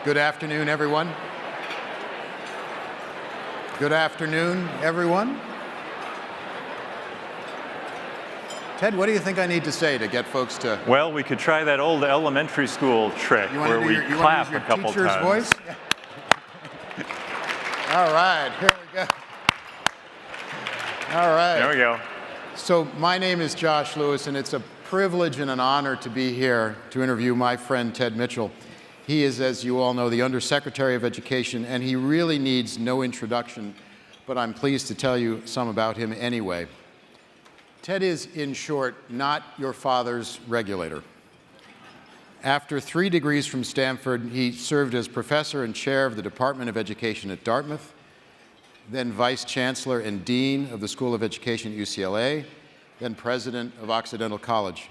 Good afternoon, everyone. Good afternoon, everyone. Ted, what do you think I need to say to get folks to... Well, we could try that old elementary school trick where we clap a couple times. Voice? All right, here we go. All right. There we go. So my name is Josh Lewis, and it's a privilege and an honor to be here to interview my friend Ted Mitchell. He is, as you all know, the Undersecretary of Education, and he really needs no introduction, but I'm pleased to tell you some about him anyway. Ted is, in short, not your father's regulator. After 3 degrees from Stanford, he served as professor and chair of the Department of Education at Dartmouth, then vice chancellor and dean of the School of Education at UCLA, then president of Occidental College.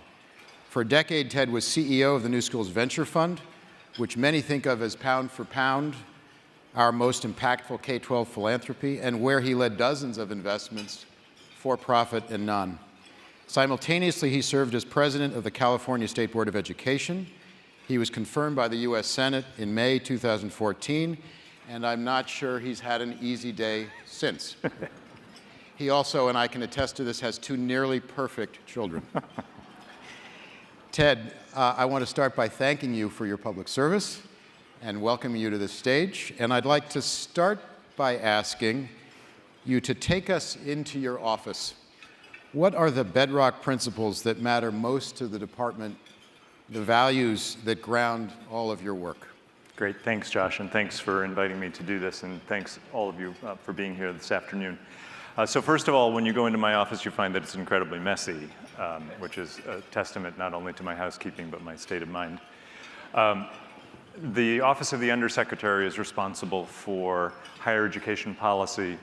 For a decade, Ted was CEO of the New Schools Venture Fund, which many think of as pound for pound, our most impactful K-12 philanthropy, and where he led dozens of investments, for-profit and none. Simultaneously, he served as president of the California State Board of Education. He was confirmed by the US Senate in May 2014, and I'm not sure he's had an easy day since. He also, and I can attest to this, has 2 nearly perfect children. Ted, I want to start by thanking you for your public service and welcoming you to this stage. And I'd like to start by asking you to take us into your office. What are the bedrock principles that matter most to the department, the values that ground all of your work? Great, thanks Josh, and thanks for inviting me to do this, and thanks all of you for being here this afternoon. So first of all, when you go into my office, you find that it's incredibly messy, which is a testament not only to my housekeeping, but my state of mind. The Office of the Undersecretary is responsible for higher education policy,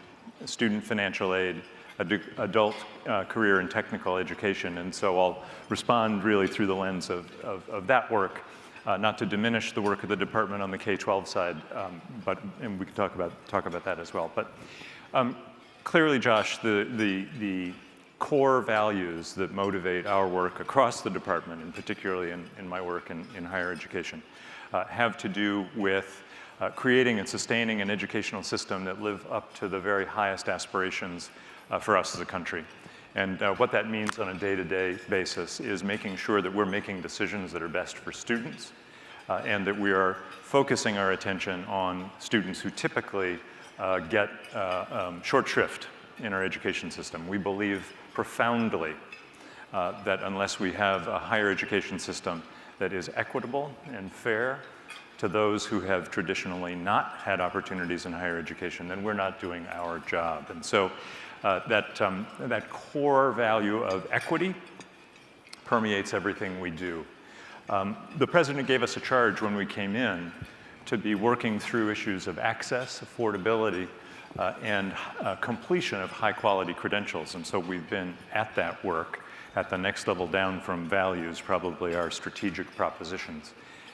student financial aid, adult career and technical education, and so I'll respond really through the lens of that work, not to diminish the work of the department on the K-12 side, and we can talk about that as well. But clearly, Josh, the core values that motivate our work across the department, and particularly in my work in higher education, have to do with creating and sustaining an educational system that live up to the very highest aspirations for us as a country. And what that means on a day-to-day basis is making sure that we're making decisions that are best for students, and that we are focusing our attention on students who typically get short shrift in our education system. We believe profoundly that unless we have a higher education system that is equitable and fair to those who have traditionally not had opportunities in higher education, then we're not doing our job. And so that core value of equity permeates everything we do. The president gave us a charge when we came in to be working through issues of access, affordability, and completion of high-quality credentials. And so we've been at that work at the next level down from values, probably our strategic propositions.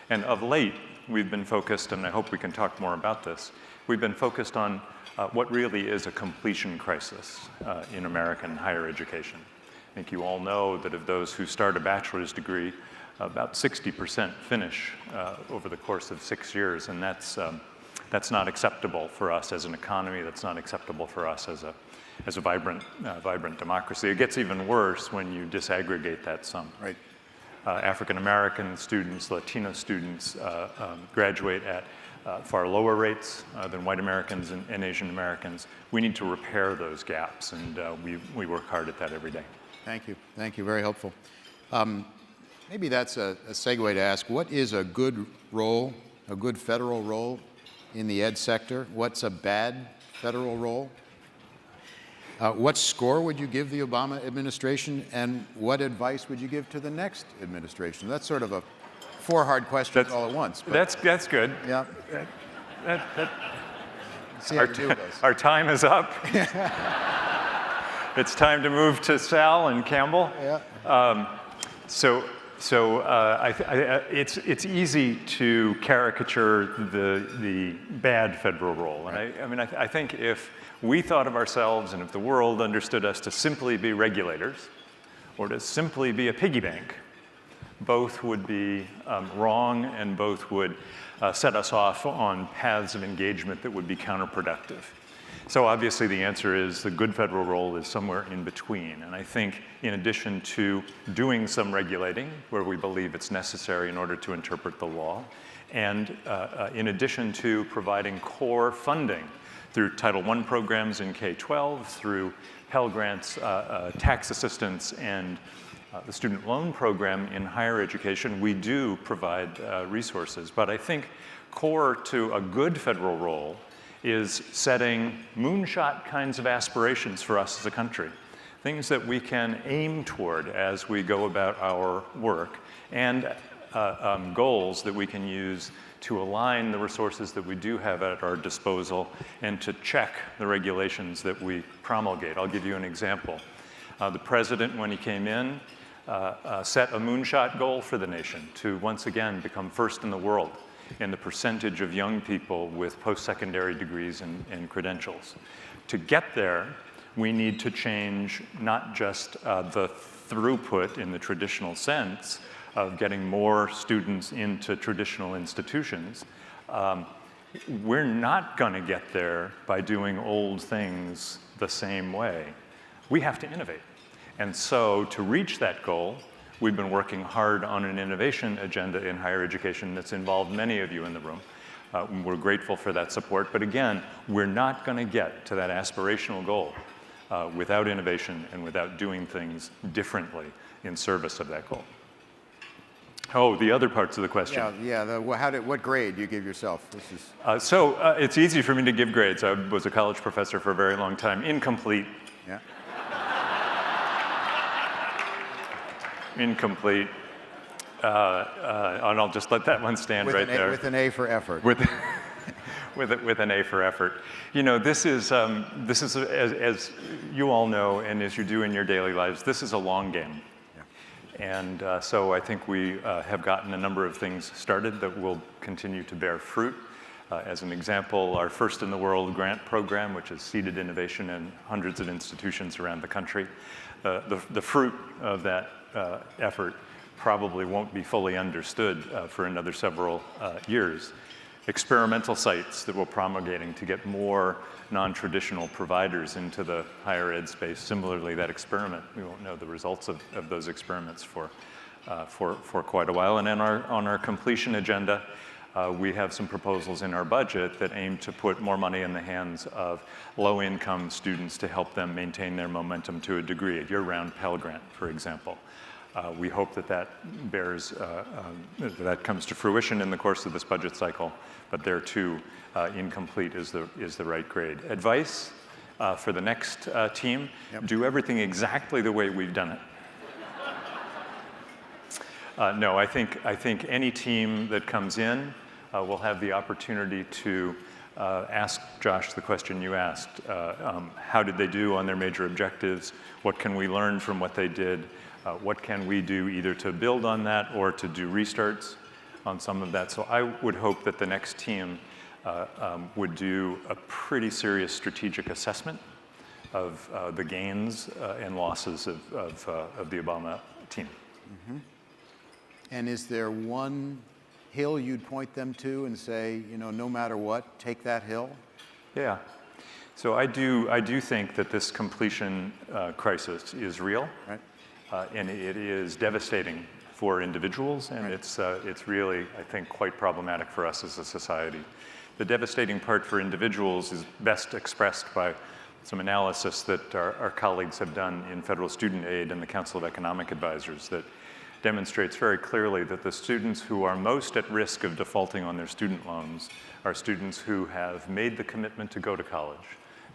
And of late, we've been focused, and I hope we can talk more about this, we've been focused on what really is a completion crisis in American higher education. I think you all know that of those who start a bachelor's degree, about 60% finish over the course of 6 years, and that's not acceptable for us as an economy. That's not acceptable for us as a vibrant democracy. It gets even worse when you disaggregate that sum. Right. African American students, Latino students graduate at far lower rates than white Americans and Asian Americans. We need to repair those gaps, and we work hard at that every day. Thank you. Thank you. Very helpful. Maybe that's a segue to ask, what is a good role, a good federal role in the ed sector? What's a bad federal role? What score would you give the Obama administration, and what advice would you give to the next administration? That's sort of 4 hard questions all at once. That's good. Yeah. Our time is up. It's time to move to Sal and Campbell. Yeah. It's easy to caricature the bad federal role. Right. And I think if we thought of ourselves and if the world understood us to simply be regulators or to simply be a piggy bank, both would be wrong, and both would set us off on paths of engagement that would be counterproductive. So obviously the answer is the good federal role is somewhere in between. And I think in addition to doing some regulating where we believe it's necessary in order to interpret the law, and in addition to providing core funding through Title I programs in K-12, through Pell Grants, tax assistance, and the student loan program in higher education, we do provide resources. But I think core to a good federal role is setting moonshot kinds of aspirations for us as a country, things that we can aim toward as we go about our work, and goals that we can use to align the resources that we do have at our disposal and to check the regulations that we promulgate. I'll give you an example. The president, when he came in, set a moonshot goal for the nation to once again become first in the world in the percentage of young people with post-secondary degrees and credentials. To get there, we need to change not just the throughput in the traditional sense of getting more students into traditional institutions. We're not going to get there by doing old things the same way. We have to innovate. And so to reach that goal, we've been working hard on an innovation agenda in higher education that's involved many of you in the room. We're grateful for that support, but again, we're not going to get to that aspirational goal without innovation and without doing things differently in service of that goal. Oh, the other parts of the question. What grade do you give yourself? This is... It's easy for me to give grades. I was a college professor for a very long time. Incomplete. Yeah. Incomplete. And I'll just let that one stand right there. With an A for effort. With an A for effort. You know, this is as you all know, and as you do in your daily lives, this is a long game. Yeah. And so I think we have gotten a number of things started that will continue to bear fruit. As an example, our First in the World grant program, which has seeded innovation in hundreds of institutions around the country. The fruit of that effort probably won't be fully understood for another several years. Experimental sites that we're promulgating to get more non-traditional providers into the higher ed space. Similarly, that experiment, we won't know the results of those experiments for quite a while. And on our completion agenda, we have some proposals in our budget that aim to put more money in the hands of low-income students to help them maintain their momentum to a degree. A year-round Pell Grant, for example. We hope that comes to fruition in the course of this budget cycle, but there too, incomplete is the right grade. Advice for the next team: Yep. Do everything exactly the way we've done it. No, I think any team that comes in will have the opportunity to ask Josh the question you asked. How did they do on their major objectives? What can we learn from what they did? What can we do either to build on that or to do restarts on some of that? So I would hope that the next team would do a pretty serious strategic assessment of the gains and losses of the Obama team. Mm-hmm. And is there one hill you'd point them to and say, you know, no matter what, take that hill? Yeah. So I do think that this completion crisis is real. Right. And it is devastating for individuals, and right. It's really, I think, quite problematic for us as a society. The devastating part for individuals is best expressed by some analysis that our colleagues have done in federal student aid and the Council of Economic Advisors that demonstrates very clearly that the students who are most at risk of defaulting on their student loans are students who have made the commitment to go to college.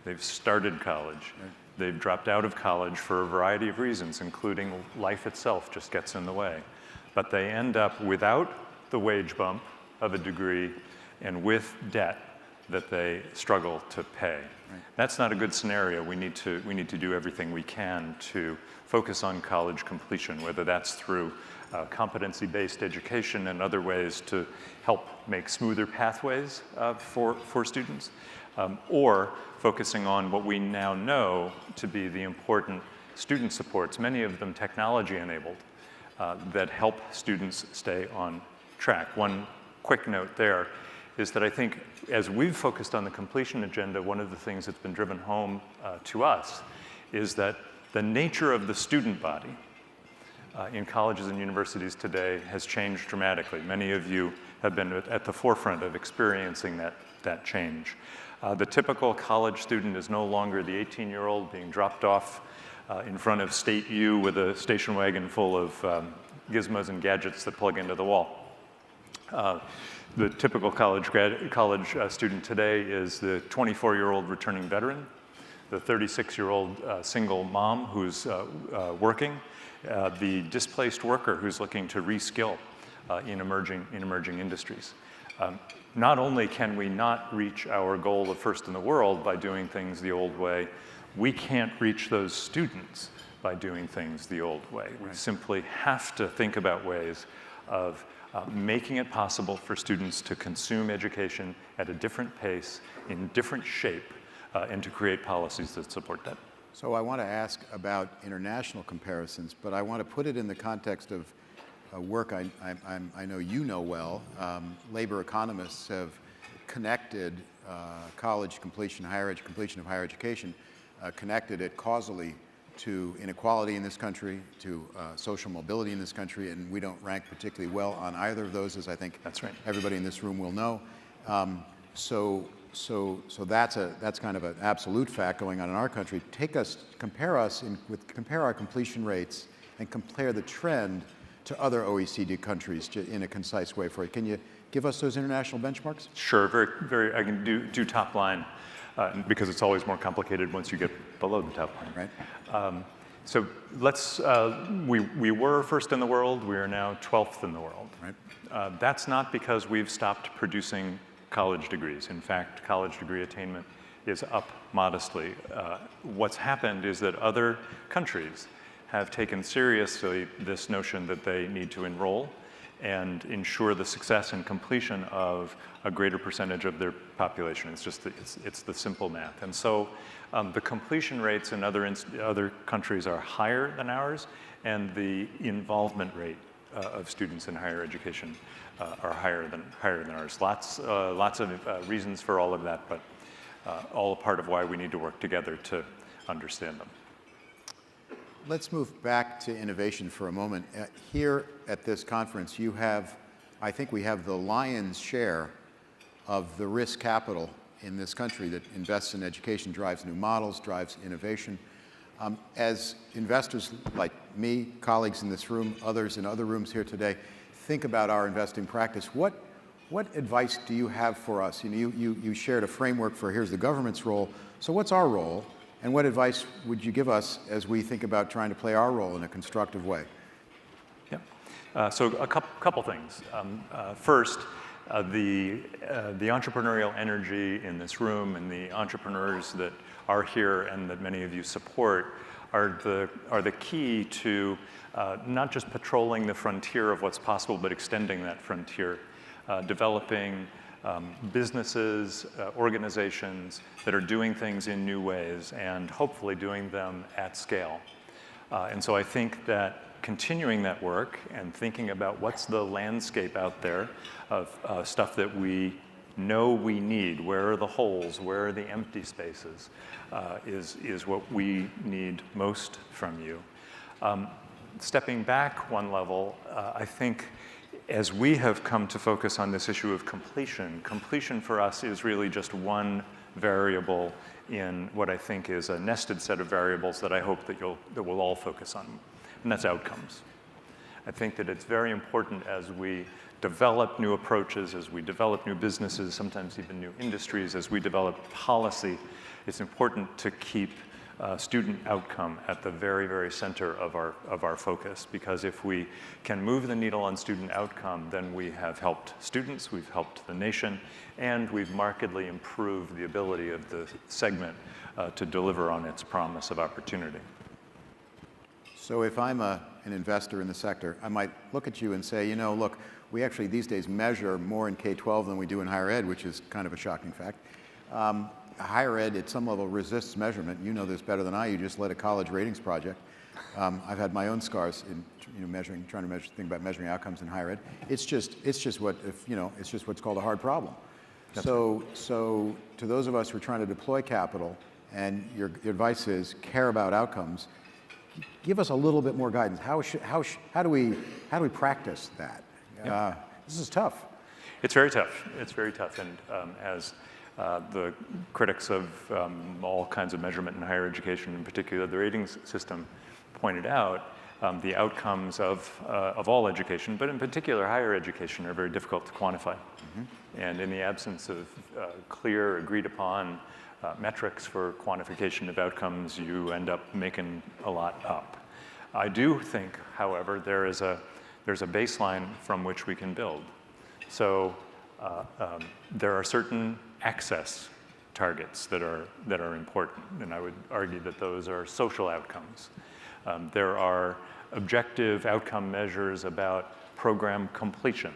They've started college. Right. They've dropped out of college for a variety of reasons, including life itself just gets in the way. But they end up without the wage bump of a degree and with debt that they struggle to pay. Right. That's not a good scenario. We need to do everything we can to focus on college completion, whether that's through competency-based education and other ways to help make smoother pathways for students, or focusing on what we now know to be the important student supports, many of them technology-enabled, that help students stay on track. One quick note there is that I think as we've focused on the completion agenda, one of the things that's been driven home to us is that the nature of the student body in colleges and universities today has changed dramatically. Many of you have been at the forefront of experiencing that change. The typical college student is no longer the 18-year-old being dropped off in front of State U with a station wagon full of gizmos and gadgets that plug into the wall. The typical college student today is the 24-year-old returning veteran, the 36-year-old single mom who's working, the displaced worker who's looking to reskill in emerging industries. Not only can we not reach our goal of first in the world by doing things the old way, we can't reach those students by doing things the old way. We simply have to think about ways of making it possible for students to consume education at a different pace, in different shape, and to create policies that support that. So I want to ask about international comparisons, but I want to put it in the context of work I know you know well. Labor economists have connected college completion, completion of higher education, connected it causally to inequality in this country, to social mobility in this country, and we don't rank particularly well on either of those, as I think that's right. Everybody in this room will know. So that's kind of an absolute fact going on in our country. Compare our completion rates and compare the trend to other OECD countries in a concise way for you. Can you give us those international benchmarks? Sure, very. I can do top line because it's always more complicated once you get below the top line. Right. So let's. We were first in the world. We are now 12th in the world. Right. That's not because we've stopped producing college degrees. In fact, college degree attainment is up modestly. What's happened is that other countries have taken seriously this notion that they need to enroll and ensure the success and completion of a greater percentage of their population. It's just it's the simple math. And so the completion rates in other countries are higher than ours, and the involvement rate of students in higher education are higher than ours. Lots of reasons for all of that, but all a part of why we need to work together to understand them. Let's move back to innovation for a moment. Here at this conference, I think we have the lion's share of the risk capital in this country that invests in education, drives new models, drives innovation. As investors like me, colleagues in this room, others in other rooms here today, think about our investing practice, what advice do you have for us? You shared a framework for here's the government's role, so what's our role? And what advice would you give us as we think about trying to play our role in a constructive way? Yeah. So a couple things. First, the entrepreneurial energy in this room and the entrepreneurs that are here and that many of you support are the key to not just patrolling the frontier of what's possible, but extending that frontier, developing businesses, organizations that are doing things in new ways and hopefully doing them at scale. And so I think that continuing that work and thinking about what's the landscape out there of stuff that we know we need, where are the holes, where are the empty spaces, is what we need most from you. Stepping back one level, I think as we have come to focus on this issue of completion for us is really just one variable in what I think is a nested set of variables that I hope that we'll all focus on, and that's outcomes. I think that it's very important as we develop new approaches, as we develop new businesses, sometimes even new industries, as we develop policy, it's important to keep student outcome at the very, very center of our focus, because if we can move the needle on student outcome, then we have helped students, we've helped the nation, and we've markedly improved the ability of the segment to deliver on its promise of opportunity. So if I'm an investor in the sector, I might look at you and say, look, we actually these days measure more in K-12 than we do in higher ed, which is kind of a shocking fact. Higher ed, at some level, resists measurement. You know this better than I. You just led a college ratings project. I've had my own scars in trying to think about measuring outcomes in higher ed. It's just what's called a hard problem. So to those of us who are trying to deploy capital, and your advice is care about outcomes, give us a little bit more guidance. How do we practice that? This is tough. It's very tough. It's very tough, and as the critics of all kinds of measurement in higher education, in particular the ratings system, pointed out, the outcomes of all education, but in particular higher education, are very difficult to quantify. And in the absence of clear, agreed upon metrics for quantification of outcomes, you end up making a lot up. I do think, however, there's a baseline from which we can build. So there are certain access targets that are important, and I would argue that those are social outcomes. There are objective outcome measures about program completion.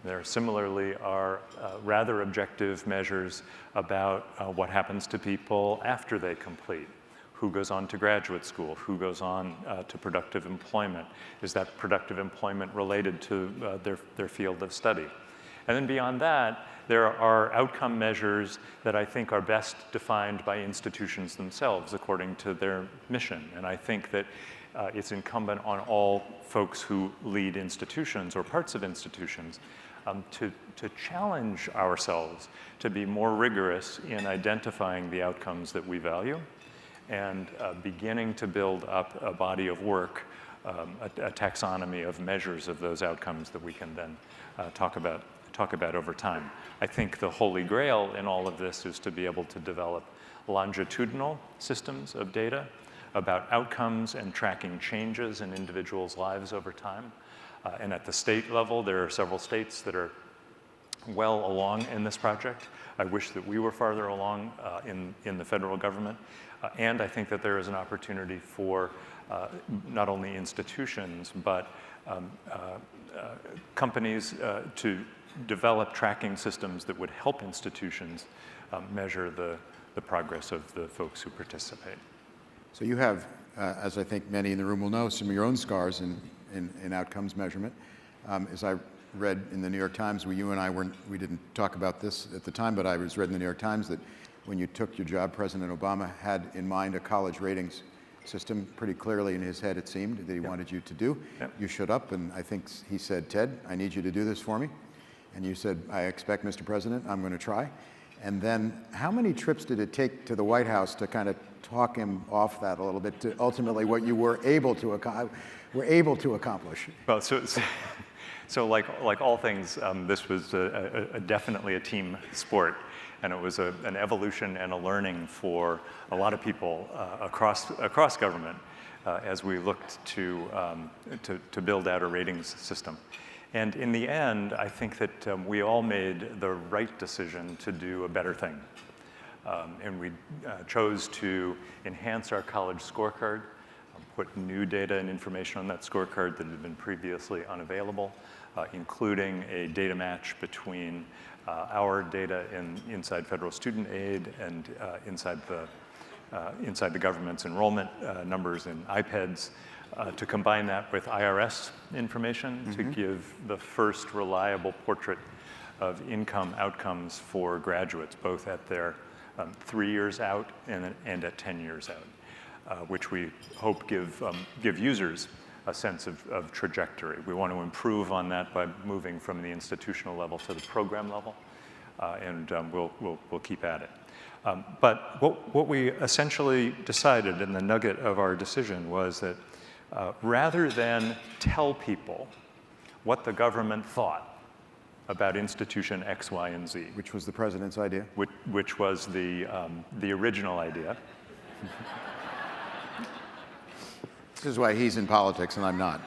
There similarly are rather objective measures about what happens to people after they complete. Who goes on to graduate school? Who goes on to productive employment? Is that productive employment related to their field of study? And then beyond that, there are outcome measures that I think are best defined by institutions themselves according to their mission. And I think that it's incumbent on all folks who lead institutions or parts of institutions to challenge ourselves to be more rigorous in identifying the outcomes that we value and beginning to build up a body of work, a taxonomy of measures of those outcomes that we can then talk about over time. I think the holy grail in all of this is to be able to develop longitudinal systems of data about outcomes and tracking changes in individuals' lives over time. And at the state level, there are several states that are well along in this project. I wish that we were farther along in the federal government. And I think that there is an opportunity for not only institutions, but companies to develop tracking systems that would help institutions measure the progress of the folks who participate. So you have, as I think many in the room will know, some of your own scars in outcomes measurement. As I read in the New York Times, you and I we didn't talk about this at the time, but I was read in the New York Times that when you took your job, President Obama had in mind a college ratings system pretty clearly in his head, it seemed, that he wanted you to do. You showed up, and I think he said, "Ted, I need you to do this for me." And you said, "I expect, Mr. President, I'm going to try." And then how many trips did it take to the White House to kind of talk him off that a little bit to ultimately what you were able to accomplish? Well, so like all things, this was definitely a team sport, and it was an evolution and a learning for a lot of people across government as we looked to build out a ratings system. And in the end, I think that we all made the right decision to do a better thing. And we chose to enhance our college scorecard, put new data and information on that scorecard that had been previously unavailable, including a data match between our data inside federal student aid and inside the government's enrollment numbers in IPEDS, to combine that with IRS information to give the first reliable portrait of income outcomes for graduates, both at their 3 years out and at 10 years out, which we hope give users a sense of trajectory. We want to improve on that by moving from the institutional level to the program level, and we'll keep at it. But what we essentially decided, and the nugget of our decision, was that rather than tell people what the government thought about institution X, Y, and Z, Which was the president's idea? which was the original idea. This is why he's in politics and I'm not.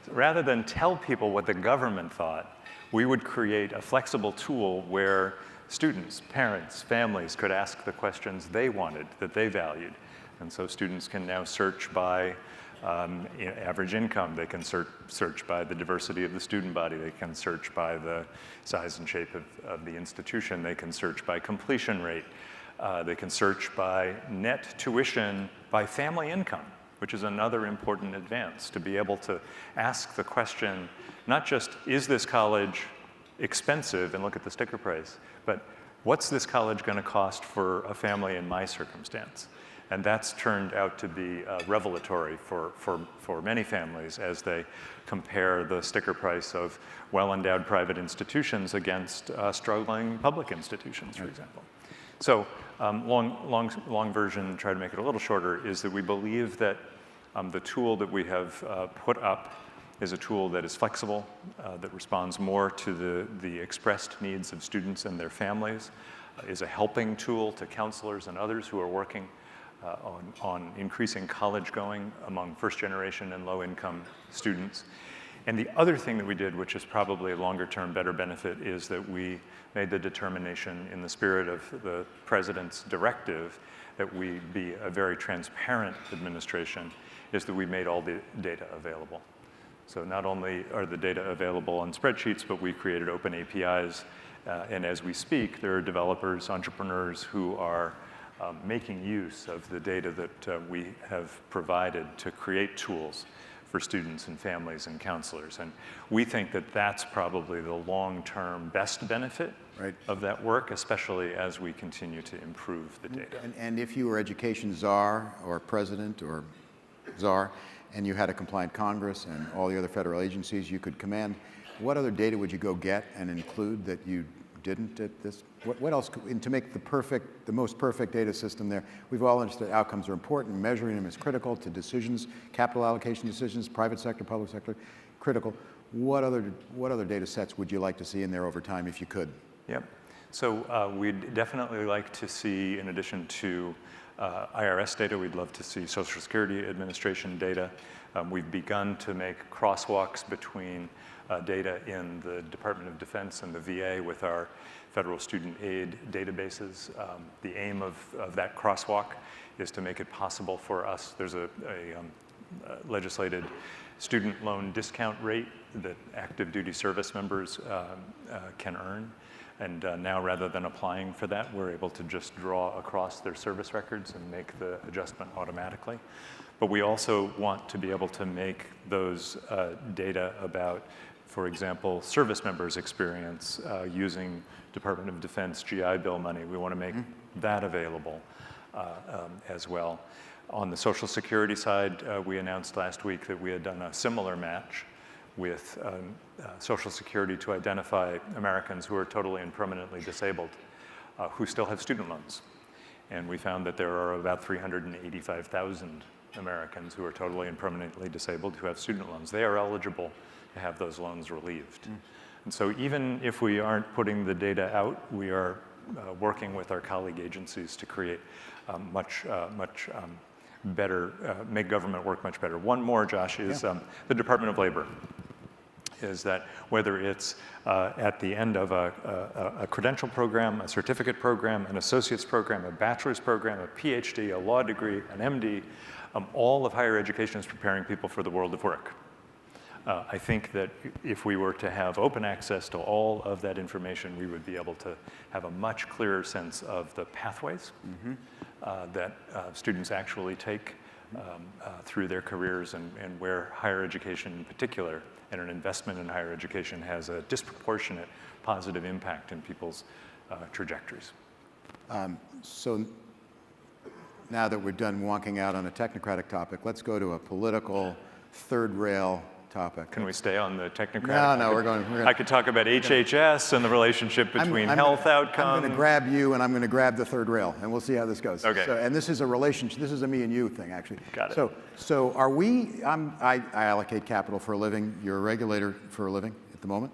Rather than tell people what the government thought, we would create a flexible tool where students, parents, families could ask the questions they wanted, that they valued. And so students can now search by average income. They can search by the diversity of the student body. They can search by the size and shape of the institution. They can search by completion rate. They can search by net tuition by family income, which is another important advance, to be able to ask the question, not just, is this college expensive, and look at the sticker price, but what's this college going to cost for a family in my circumstance? And that's turned out to be revelatory for many families as they compare the sticker price of well-endowed private institutions against struggling public institutions, for example. So long version, try to make it a little shorter, is that we believe that the tool that we have put up is a tool that is flexible, that responds more to the expressed needs of students and their families, is a helping tool to counselors and others who are working on increasing college going among first-generation and low-income students. And the other thing that we did, which is probably a longer-term better benefit, is that we made the determination in the spirit of the president's directive that we be a very transparent administration, is that we made all the data available. So not only are the data available on spreadsheets, but we created open APIs. And as we speak, there are developers, entrepreneurs who are making use of the data that we have provided to create tools for students and families and counselors. And we think that that's probably the long-term best benefit of that work, especially as we continue to improve the data. And if you were education czar or president or czar, and you had a compliant Congress and all the other federal agencies you could command, what other data would you go get and include that you didn't at this? What else, to make the most perfect data system there? We've all understood outcomes are important, measuring them is critical to decisions, capital allocation decisions, private sector, public sector, critical. What other data sets would you like to see in there over time if you could? Yep. So we'd definitely like to see, in addition to IRS data, we'd love to see Social Security Administration data. We've begun to make crosswalks between data in the Department of Defense and the VA with our federal student aid databases. The aim of that crosswalk is to make it possible for us. There's a legislated student loan discount rate that active duty service members can earn. And now, rather than applying for that, we're able to just draw across their service records and make the adjustment automatically. But we also want to be able to make those data about, for example, service members' experience using Department of Defense GI Bill money. We want to make that available as well. On the Social Security side, we announced last week that we had done a similar match with Social Security to identify Americans who are totally and permanently disabled who still have student loans. And we found that there are about 385,000 Americans who are totally and permanently disabled who have student loans. They are eligible to have those loans relieved. And so even if we aren't putting the data out, we are working with our colleague agencies to create much better, make government work much better. One more, Josh, is the Department of Labor. Is that whether it's at the end of a credential program, a certificate program, an associate's program, a bachelor's program, a PhD, a law degree, an MD, all of higher education is preparing people for the world of work. I think that if we were to have open access to all of that information, we would be able to have a much clearer sense of the pathways that students actually take through their careers and where higher education in particular and an investment in higher education has a disproportionate positive impact in people's trajectories. So now that we're done wonking out on a technocratic topic, let's go to a political third rail topic. Can we stay on the technocratic? No, we're going. I could talk about HHS and the relationship between health outcomes. I'm going to grab you, and I'm going to grab the third rail, and we'll see how this goes. Okay. So, and this is a relationship. This is a me and you thing, actually. Got it. So are we? I allocate capital for a living. You're a regulator for a living at the moment.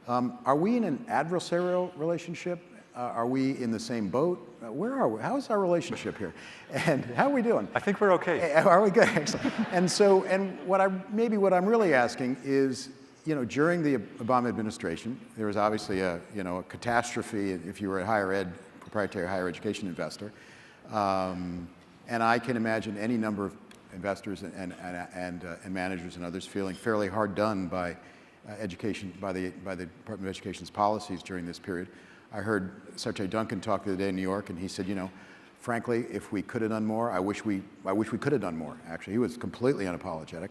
Are we in an adversarial relationship? Are we in the same boat? Where are we? How is our relationship here? And how are we doing? I think we're okay. Are we good? Excellent. And what I'm really asking is, during the Obama administration, there was obviously a catastrophe if you were a higher ed, proprietary higher education investor. And I can imagine any number of investors and managers and others feeling fairly hard done by education, by the Department of Education's policies during this period. I heard Secretary Duncan talk the other day in New York, and he said, frankly, if we could have done more, I wish we could have done more, actually. He was completely unapologetic.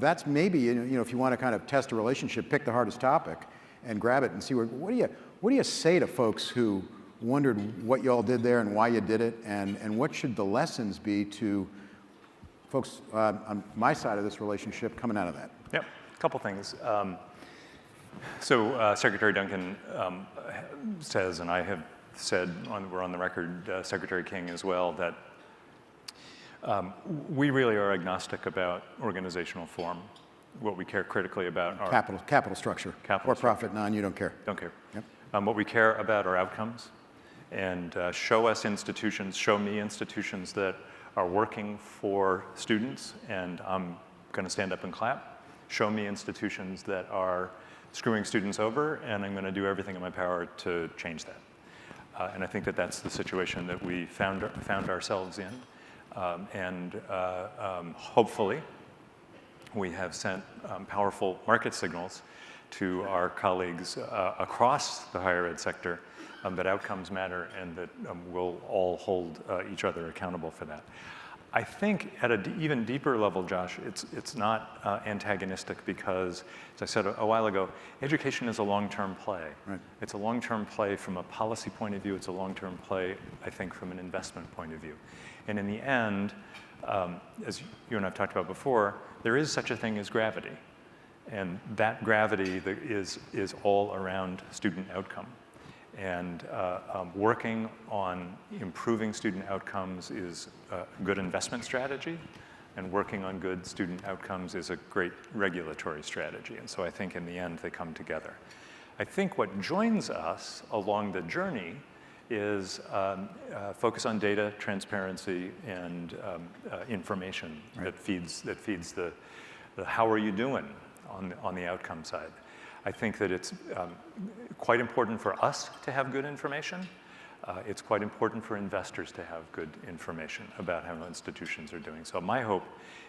That's maybe, if you want to kind of test a relationship, pick the hardest topic and grab it and see what do you say to folks who wondered what you all did there and why you did it, and what should the lessons be to folks on my side of this relationship coming out of that? Yep, a couple things. So Secretary Duncan says, and I have said, we're on the record, Secretary King as well, that we really are agnostic about organizational form. What we care critically about are capital structure. For profit, non, you don't care. Don't care. Yep. What we care about are outcomes, and show me institutions that are working for students, and I'm going to stand up and clap. Show me institutions that are screwing students over, and I'm going to do everything in my power to change that. And I think that that's the situation that we found ourselves in. Hopefully, we have sent powerful market signals to our colleagues across the higher ed sector that outcomes matter, and that we'll all hold each other accountable for that. I think at an even deeper level, Josh, it's not antagonistic because, as I said a while ago, education is a long-term play. Right. It's a long-term play from a policy point of view. It's a long-term play, I think, from an investment point of view. And in the end, as you and I have talked about before, there is such a thing as gravity. And that gravity is all around student outcome. And working on improving student outcomes is a good investment strategy, and working on good student outcomes is a great regulatory strategy. And so I think in the end, they come together. I think what joins us along the journey is focus on data, transparency, and information. Right. that feeds the how are you doing on the outcome side. I think that it's quite important for us to have good information. It's quite important for investors to have good information about how institutions are doing. So my hope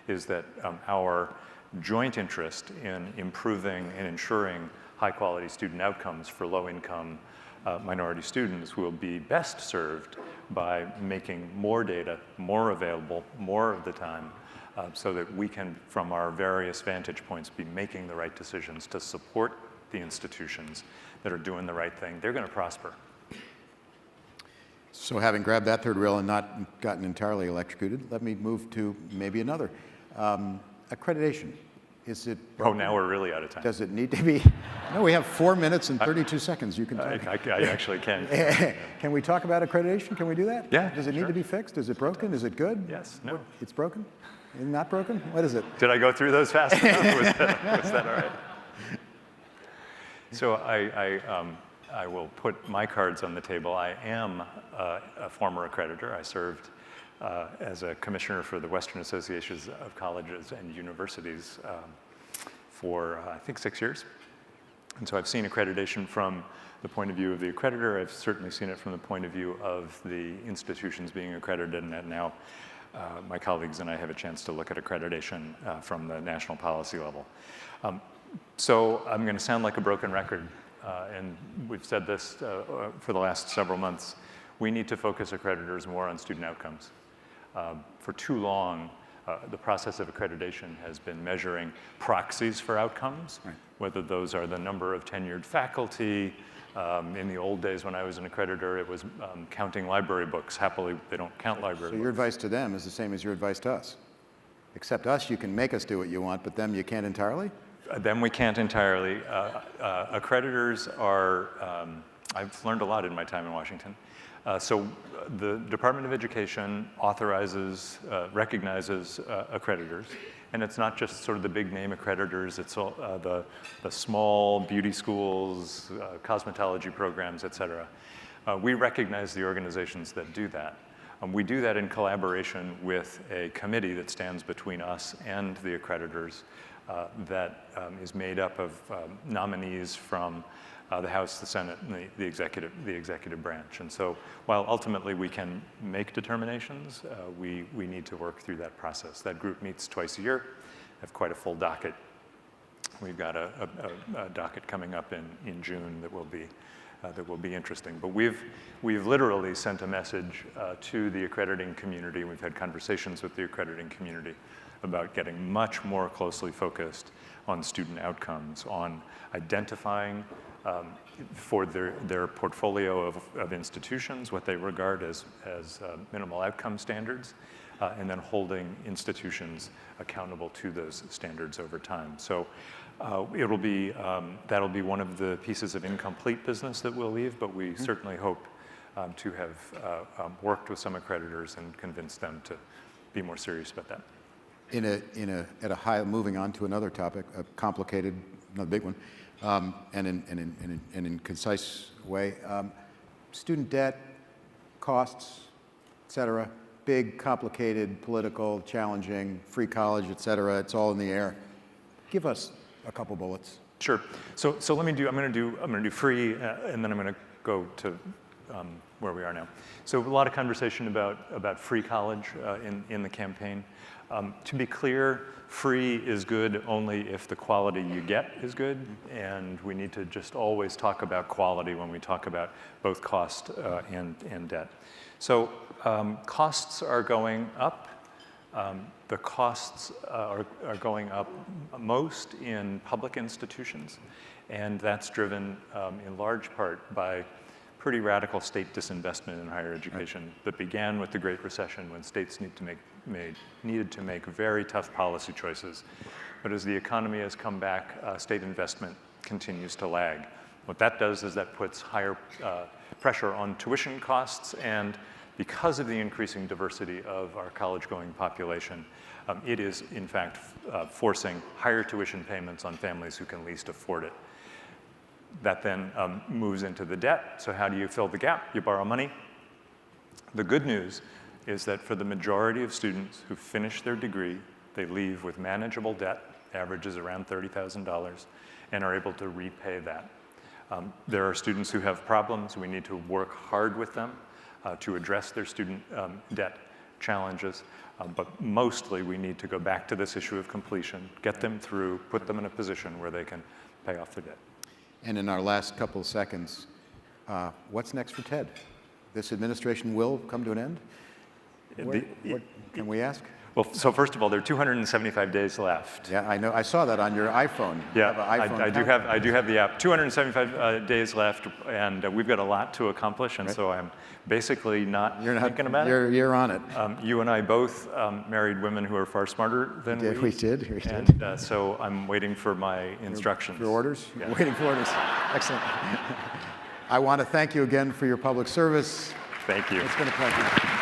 is that our joint interest in improving and ensuring high-quality student outcomes for low-income minority students will be best served by making more data more available more of the time, so that we can, from our various vantage points, be making the right decisions to support the institutions that are doing the right thing. They're going to prosper. So having grabbed that third rail and not gotten entirely electrocuted, let me move to maybe another. Accreditation. Is it broken? Oh, now we're really out of time. Does it need to be? No, we have 4 minutes and 32 seconds. You can talk. I actually can. Can we talk about accreditation? Can we do that? Yeah. Does it need to be fixed? Is it broken? Is it good? Yes. No. It's broken? Is it not broken? What is it? Did I go through those fast enough? Was that all right? So I will put my cards on the table. I am a former accreditor. I served as a commissioner for the Western Associations of Colleges and Universities for, I think, 6 years. And so I've seen accreditation from the point of view of the accreditor. I've certainly seen it from the point of view of the institutions being accredited, and now my colleagues and I have a chance to look at accreditation from the national policy level. So I'm going to sound like a broken record, and we've said this for the last several months. We need to focus accreditors more on student outcomes. For too long, the process of accreditation has been measuring proxies for outcomes, right. Whether those are the number of tenured faculty. In the old days when I was an accreditor, it was counting library books. Happily, they don't count library books. So your advice to them is the same as your advice to us. Except us, you can make us do what you want, but them, you can't entirely? Them we can't entirely. Accreditors are, I've learned a lot in my time in Washington. So the Department of Education authorizes, recognizes accreditors. And it's not just sort of the big name accreditors, it's all, the small beauty schools, cosmetology programs, et cetera. We recognize the organizations that do that. We do that in collaboration with a committee that stands between us and the accreditors that is made up of nominees from the House, the Senate, and the executive branch. And so while ultimately we can make determinations, we need to work through that process. That group meets twice a year, have quite a full docket. We've got a docket coming up in June that will be that will be interesting. But we've literally sent a message to the accrediting community. We've had conversations with the accrediting community about getting much more closely focused on student outcomes, on identifying for their portfolio of institutions what they regard as minimal outcome standards, and then holding institutions accountable to those standards over time. So that'll be one of the pieces of incomplete business that we'll leave, but we certainly hope to have worked with some accreditors and convinced them to be more serious about that. Moving on to another topic, a complicated, another big one, and in concise way, student debt, costs, et cetera, big, complicated, political, challenging, free college, et cetera, it's all in the air. Give us a couple bullets. Sure. So I'm going to do free, and then I'm going to go to where we are now. So a lot of conversation about free college in the campaign. To be clear, free is good only if the quality you get is good, and we need to just always talk about quality when we talk about both cost and debt. So costs are going up. The costs are going up most in public institutions, and that's driven in large part by pretty radical state disinvestment in higher education that began with the Great Recession, when states needed to make very tough policy choices. But as the economy has come back, state investment continues to lag. What that does is that puts higher pressure on tuition costs, and because of the increasing diversity of our college-going population, it is, in fact, forcing higher tuition payments on families who can least afford it. That then moves into the debt. So how do you fill the gap? You borrow money. The good news is that for the majority of students who finish their degree, they leave with manageable debt, averages around $30,000, and are able to repay that. There are students who have problems. We need to work hard with them to address their student debt challenges. But mostly we need to go back to this issue of completion, get them through, put them in a position where they can pay off their debt. And in our last couple of seconds, what's next for TED? This administration will come to an end? What can we ask? Well, so first of all, there are 275 days left. Yeah, I know. I saw that on your iPhone. Yeah, I do have the app. 275 days left, and we've got a lot to accomplish, and so I'm basically not thinking about it. You're on it. You and I both married women who are far smarter than we. We did. And so I'm waiting for my instructions. Your orders? Yeah. Waiting for orders. Excellent. I want to thank you again for your public service. Thank you. It's been a pleasure.